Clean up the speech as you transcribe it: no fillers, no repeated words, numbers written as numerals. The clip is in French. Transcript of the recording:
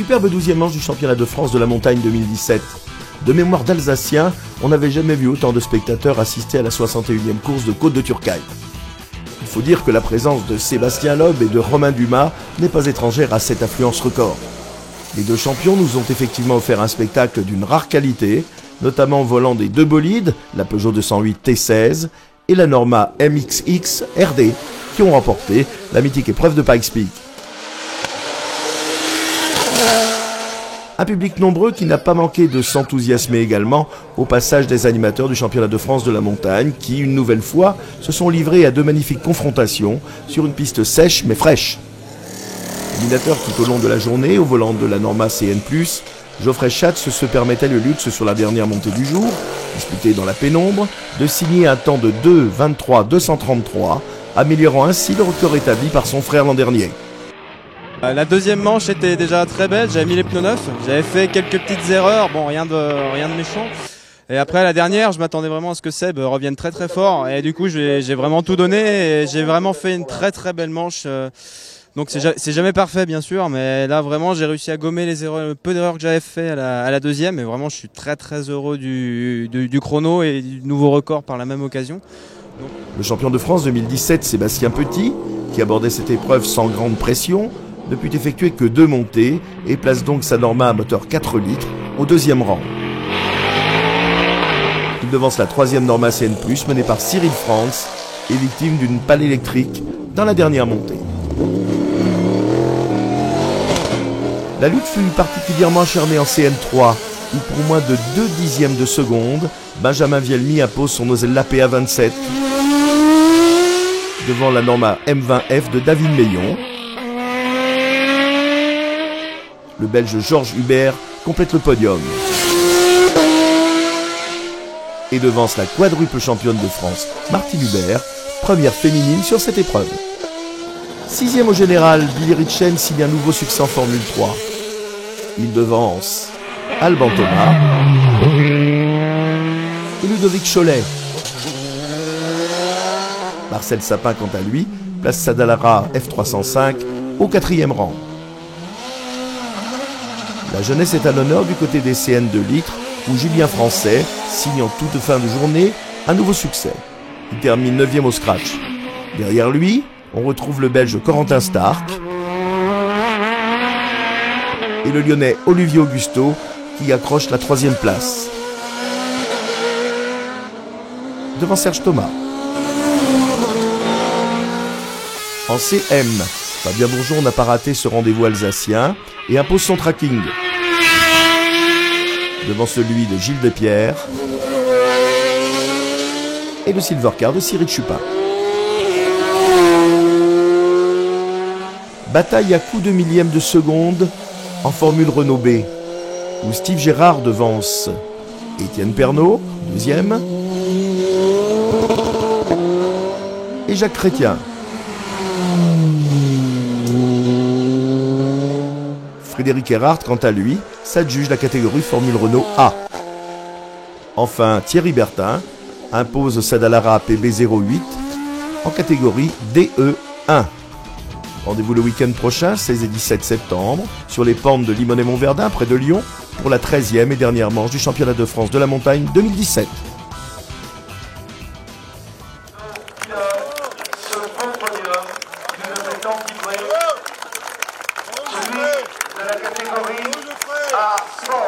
superbe 12e manche du championnat de France de la montagne 2017. De mémoire d'Alsacien, on n'avait jamais vu autant de spectateurs assister à la 61e course de Côte de Turcaille. Il faut dire que la présence de Sébastien Loeb et de Romain Dumas n'est pas étrangère à cette affluence record. Les deux champions nous ont effectivement offert un spectacle d'une rare qualité, notamment au volant des deux bolides, la Peugeot 208 T16 et la Norma MXX RD, qui ont remporté la mythique épreuve de Pikes Peak. Un public nombreux qui n'a pas manqué de s'enthousiasmer également au passage des animateurs du championnat de France de la montagne qui, une nouvelle fois, se sont livrés à deux magnifiques confrontations sur une piste sèche mais fraîche. Animateur tout au long de la journée au volant de la Norma CN+, Geoffrey Schatz se permettait le luxe sur la dernière montée du jour, disputée dans la pénombre, de signer un temps de 2:23,233, améliorant ainsi le record établi par son frère l'an dernier. La deuxième manche était déjà très belle, j'avais mis les pneus neufs, j'avais fait quelques petites erreurs, bon rien de méchant. Et après la dernière, je m'attendais vraiment à ce que Seb revienne très très fort et du coup j'ai vraiment tout donné et j'ai vraiment fait une très très belle manche. Donc c'est jamais parfait bien sûr, mais là vraiment j'ai réussi à gommer les erreurs, le peu d'erreurs que j'avais fait à la deuxième et vraiment je suis très très heureux du chrono et du nouveau record par la même occasion. Donc... Le champion de France 2017, Sébastien Petit, qui abordait cette épreuve sans grande pression, ne put effectuer que 2 montées et place donc sa Norma à moteur 4 litres au 2e rang. Il devance la 3e Norma CN+, menée par Cyril Franz et victime d'une panne électrique dans la dernière montée. La lutte fut particulièrement acharnée en CN3, où pour moins de 0,2 de seconde, Benjamin Vielmy impose son Osella PA27 devant la Norma M20F de David Meillon. Le Belge Georges Hubert complète le podium et devance la quadruple championne de France, Martine Hubert, première féminine sur cette épreuve. 6e au général, Billy Ritchen signe un nouveau succès en Formule 3. Il devance Alban Thomas et Ludovic Cholet. Marcel Sapin, quant à lui, place sa Dallara F305 au 4e rang. La jeunesse est à l'honneur du côté des CN 2 litres, où Julien Français signe en toute fin de journée un nouveau succès. Il termine 9e au scratch. Derrière lui, on retrouve le Belge Corentin Stark et le Lyonnais Olivier Augusto qui accroche la 3e place. Devant Serge Thomas. En CM, Fabien Bourgeon n'a pas raté ce rendez-vous alsacien et impose son tracking. Devant celui de Gilles Despierre et le silver car de Cyril Chupin. Bataille à coups de millième de seconde en Formule Renault B, où Steve Gérard devance Étienne Pernot, 2e, et Jacques Chrétien. Frédéric Erhardt, quant à lui, s'adjuge la catégorie Formule Renault A. Enfin, Thierry Bertin impose sa Dallara PB08 en catégorie DE1. Rendez-vous le week-end prochain, 16 et 17 septembre, sur les pentes de Limonest-Montverdun, près de Lyon, pour la 13e et dernière manche du championnat de France de la montagne 2017. Celui de la catégorie A sport.